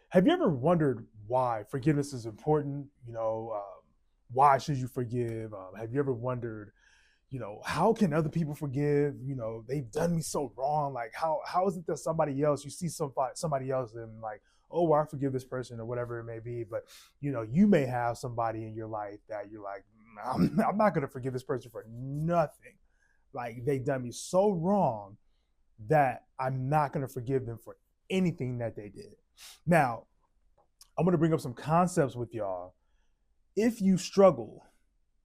Have you ever wondered why forgiveness is important? Why should you forgive? Have you ever wondered, how can other people forgive? They've done me so wrong. Like, how is it that somebody else, you see somebody else and like, oh, well, I forgive this person or whatever it may be, but you may have somebody in your life that you're like, I'm not gonna forgive this person for nothing. Like they done me so wrong that I'm not gonna forgive them for anything that they did. Now, I'm gonna bring up some concepts with y'all. If you struggle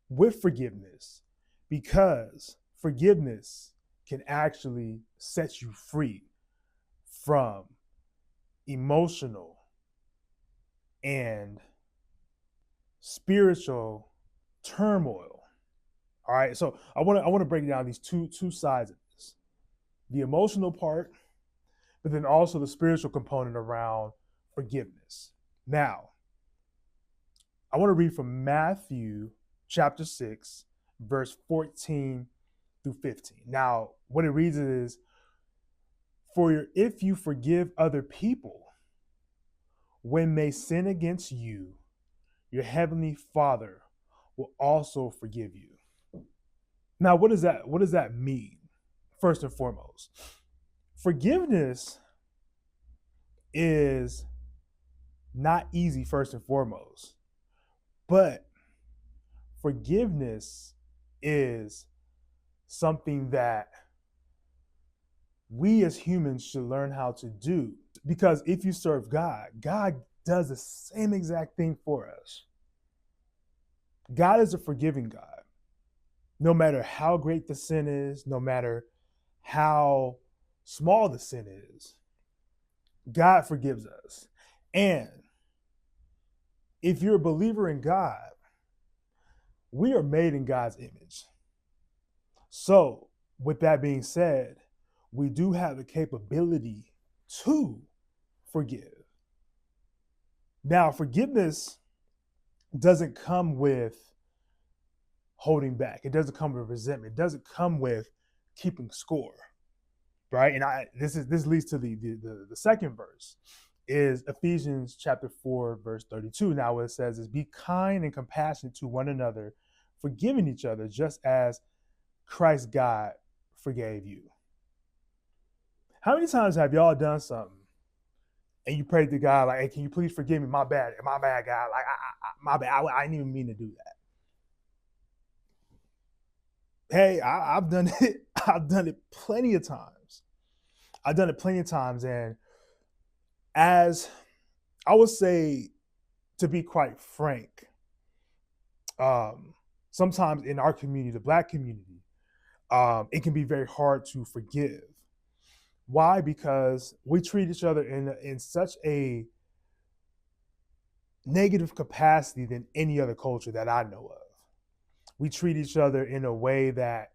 with forgiveness, because forgiveness can actually set you free from emotional and spiritual turmoil. All right, so I want to break down these two sides of this: the emotional part, but then also the spiritual component around forgiveness. Now, I want to read from Matthew chapter 6, verse 14 through 15. Now, what it reads is, if you forgive other people when they sin against you, your heavenly Father will also forgive you. Now, what does that mean? First and foremost, forgiveness is not easy, first and foremost, but forgiveness is something that we as humans should learn how to do. Because if you serve God, God does the same exact thing for us. God is a forgiving God. No matter how great the sin is, no matter how small the sin is, God forgives us. And if you're a believer in God, we are made in God's image. So, with that being said, we do have the capability to forgive. Now, forgiveness doesn't come with holding back. It doesn't come with resentment. It doesn't come with keeping score, right? And this leads to the second verse is Ephesians chapter 4, verse 32. Now, what it says is, be kind and compassionate to one another, forgiving each other, just as Christ God forgave you. How many times have y'all done something and you prayed to God like, hey, can you please forgive me? My bad, God. Like, my bad. I didn't even mean to do that. Hey, I've done it. I've done it plenty of times. And as I would say, to be quite frank, sometimes in our community, the Black community, it can be very hard to forgive. Why? Because we treat each other in such a negative capacity than any other culture that I know of. We treat each other in a way that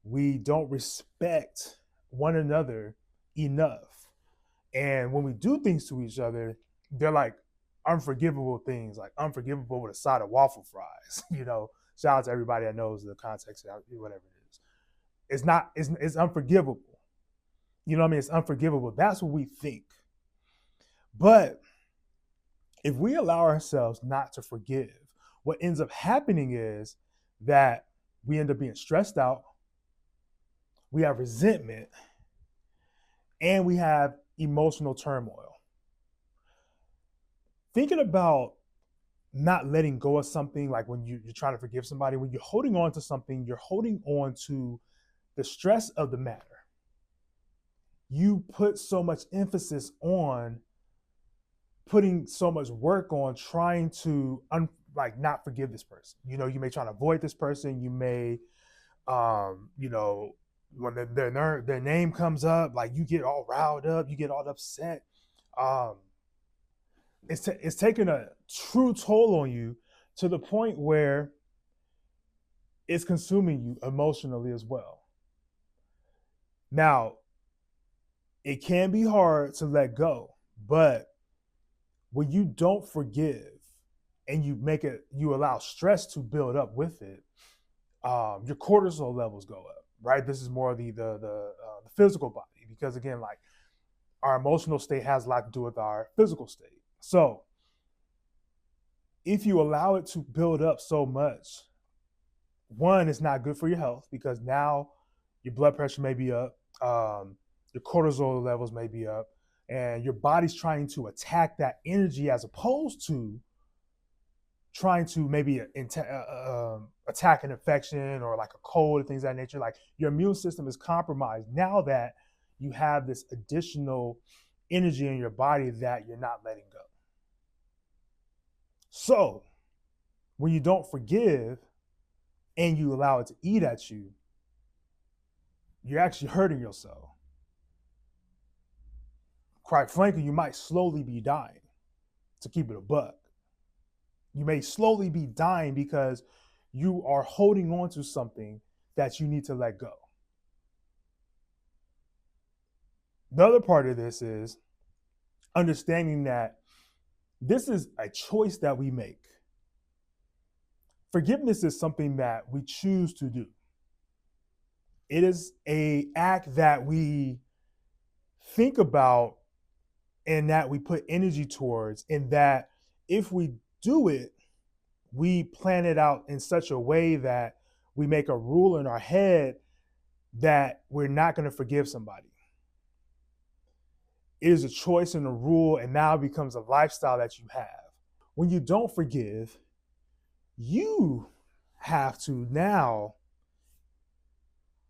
we don't respect one another enough. And when we do things to each other, they're like unforgivable things, like unforgivable with a side of waffle fries. Shout out to everybody that knows the context of whatever it is. It's unforgivable. You know what I mean? It's unforgivable. That's what we think. But if we allow ourselves not to forgive, what ends up happening is that we end up being stressed out, we have resentment, and we have emotional turmoil. Thinking about not letting go of something, like when you're trying to forgive somebody, when you're holding on to something, you're holding on to the stress of the matter. You put so much emphasis on putting so much work on trying to not forgive this person. You may try to avoid this person. You may, when their name comes up, like you get all riled up, you get all upset. It's taken a true toll on you to the point where it's consuming you emotionally as well. Now, it can be hard to let go, but when you don't forgive and you allow stress to build up with it, your cortisol levels go up, right? This is more the physical body, because again, like our emotional state has a lot to do with our physical state. So if you allow it to build up so much, one, it's not good for your health because now your blood pressure may be up, your cortisol levels may be up, and your body's trying to attack that energy as opposed to trying to maybe attack an infection or like a cold and things of that nature. Like your immune system is compromised now that you have this additional energy in your body that you're not letting go. So when you don't forgive and you allow it to eat at you, you're actually hurting yourself. Quite frankly, you might slowly be dying, to keep it a buck. You may slowly be dying because you are holding on to something that you need to let go. The other part of this is understanding that this is a choice that we make. Forgiveness is something that we choose to do. It is an act that we think about and that we put energy towards, and that if we do it, we plan it out in such a way that we make a rule in our head that we're not going to forgive somebody. It is a choice and a rule, and now it becomes a lifestyle that you have. When you don't forgive, you have to now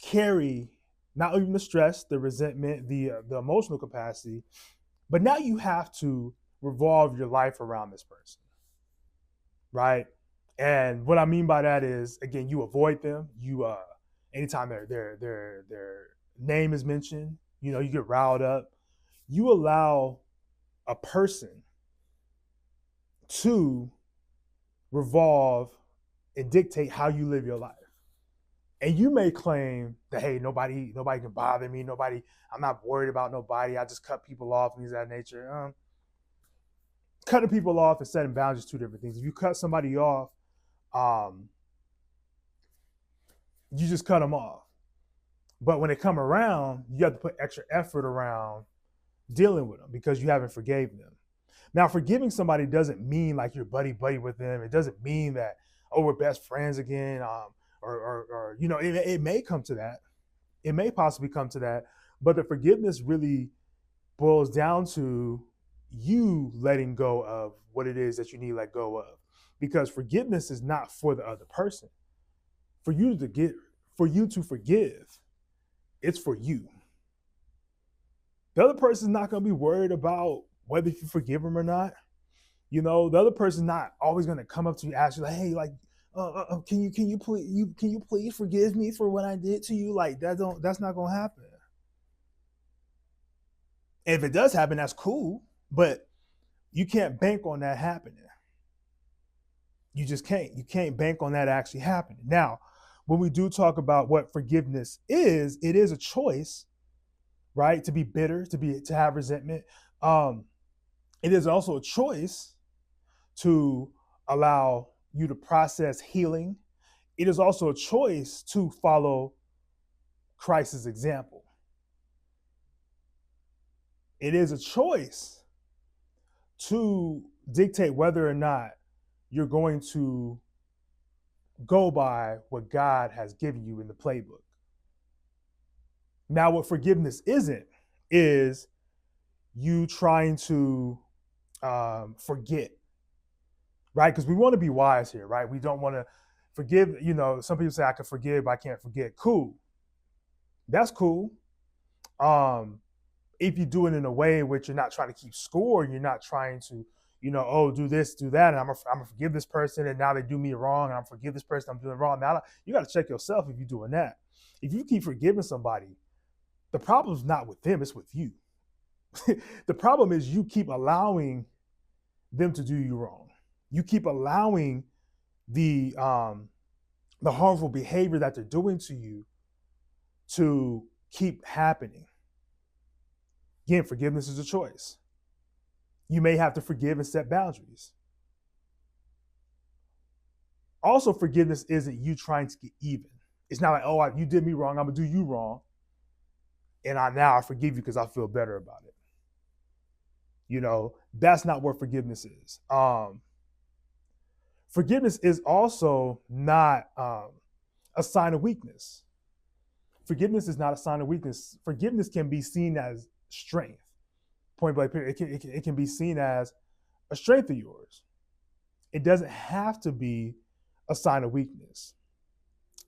carry not even the stress, the resentment, the emotional capacity, but now you have to revolve your life around this person, right? And what I mean by that is, again, you avoid them. You anytime their name is mentioned, you get riled up. You allow a person to revolve and dictate how you live your life. And you may claim that, hey, nobody can bother me. I'm not worried about nobody. I just cut people off and things of that nature. Cutting people off and setting boundaries, two different things. If you cut somebody off, you just cut them off. But when they come around, you have to put extra effort around dealing with them because you haven't forgave them. Now, forgiving somebody doesn't mean like you're buddy with them. It doesn't mean that, oh, we're best friends again. Or it may come to that. It may possibly come to that. But the forgiveness really boils down to you letting go of what it is that you need to let go of. Because forgiveness is not for the other person. For you to forgive, it's for you. The other person's not going to be worried about whether you forgive them or not. The other person's not always going to come up to you, ask you like, hey, like, can you please forgive me for what I did to you? Like that's not going to happen. And if it does happen, that's cool, but you can't bank on that happening. You just can't. You can't bank on that actually happening. Now, when we do talk about what forgiveness is, it is a choice, right? To be bitter, to have resentment. It is also a choice to allow you to process healing. It is also a choice to follow Christ's example. It is a choice to dictate whether or not you're going to go by what God has given you in the playbook. Now, what forgiveness isn't is you trying to forget, right? Because we want to be wise here, right? We don't want to forgive. Some people say I can forgive, but I can't forget. Cool. That's cool. If you do it in a way in which you're not trying to keep score, you're not trying to, do this, do that, and I'm gonna forgive this person, and now they do me wrong, and I'm forgive this person, I'm doing wrong. Now you got to check yourself if you're doing that. If you keep forgiving somebody, the problem's not with them, it's with you. The problem is you keep allowing them to do you wrong. You keep allowing the harmful behavior that they're doing to you to keep happening. Again, forgiveness is a choice. You may have to forgive and set boundaries. Also, forgiveness isn't you trying to get even. It's not like, oh, you did me wrong, I'm gonna do you wrong, and now I forgive you because I feel better about it. That's not what forgiveness is. Forgiveness is also not a sign of weakness. Forgiveness is not a sign of weakness. Forgiveness can be seen as strength. Point blank period. It can be seen as a strength of yours. It doesn't have to be a sign of weakness.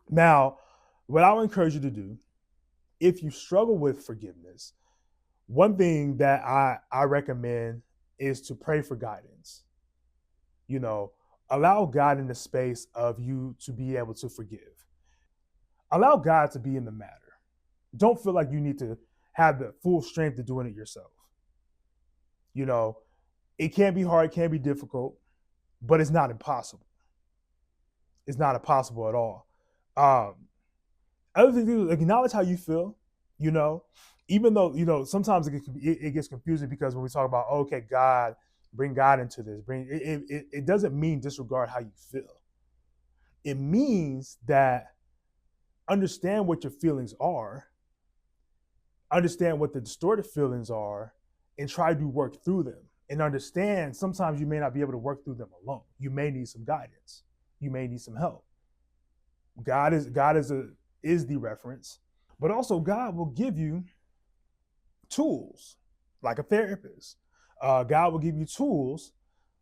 Now, what I would encourage you to do, if you struggle with forgiveness, one thing that I recommend is to pray for guidance. You know, allow God in the space of you to be able to forgive. Allow God to be in the matter. Don't feel like you need to have the full strength of doing it yourself. You know, it can be hard, it can be difficult, but it's not impossible. It's not impossible at all. Um, Other thing is acknowledge how you feel, you know, even though, sometimes it gets confusing because when we talk about, okay, God, bring God into this, it doesn't mean disregard how you feel. It means that understand what your feelings are, understand what the distorted feelings are, and try to work through them. And understand sometimes you may not be able to work through them alone. You may need some guidance. You may need some help. God is the reference, but also God will give you tools like a therapist. God will give you tools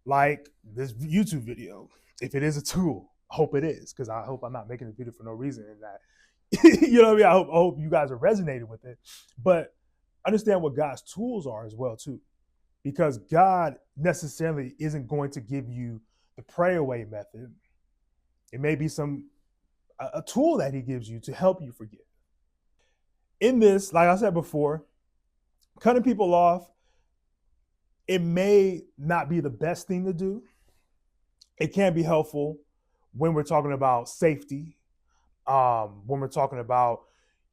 like this YouTube video, if it is a tool. I hope it is, because I hope I'm not making this video for no reason. And that, you know what I mean? I hope you guys are resonating with it. But understand what God's tools are as well too, because God necessarily isn't going to give you the pray away method. It may be a tool that He gives you to help you forgive. In this, like I said before, cutting people off, it may not be the best thing to do. It can be helpful when we're talking about safety, when we're talking about,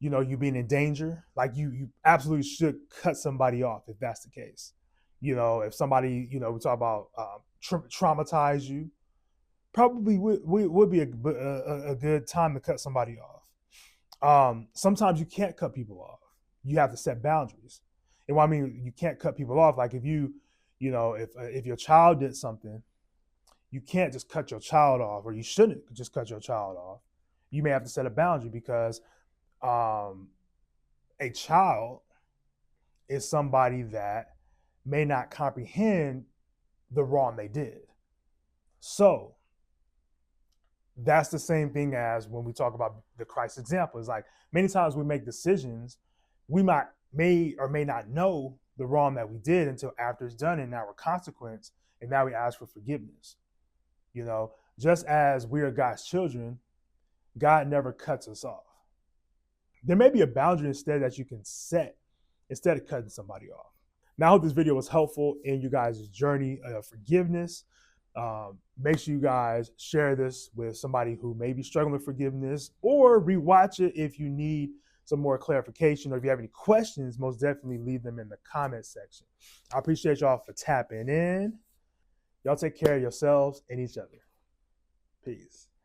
you being in danger. Like you absolutely should cut somebody off if that's the case. If somebody, we talk about traumatize you, probably would be a good time to cut somebody off. Sometimes you can't cut people off. You have to set boundaries. And what I mean, you can't cut people off. Like if if your child did something, you can't just cut your child off, or you shouldn't just cut your child off. You may have to set a boundary because a child is somebody that may not comprehend the wrong they did. So that's the same thing as when we talk about the Christ example. It's like many times we make decisions, we may or may not know the wrong that we did until after it's done, and now we're consequence, and now we ask for forgiveness. Just as we are God's children, God never cuts us off. There may be a boundary instead that you can set instead of cutting somebody off. Now, I hope this video was helpful in you guys' journey of forgiveness. Make sure you guys share this with somebody who may be struggling with forgiveness, or rewatch it if you need some more clarification, or if you have any questions, most definitely leave them in the comment section. I appreciate y'all for tapping in. Y'all take care of yourselves and each other. Peace.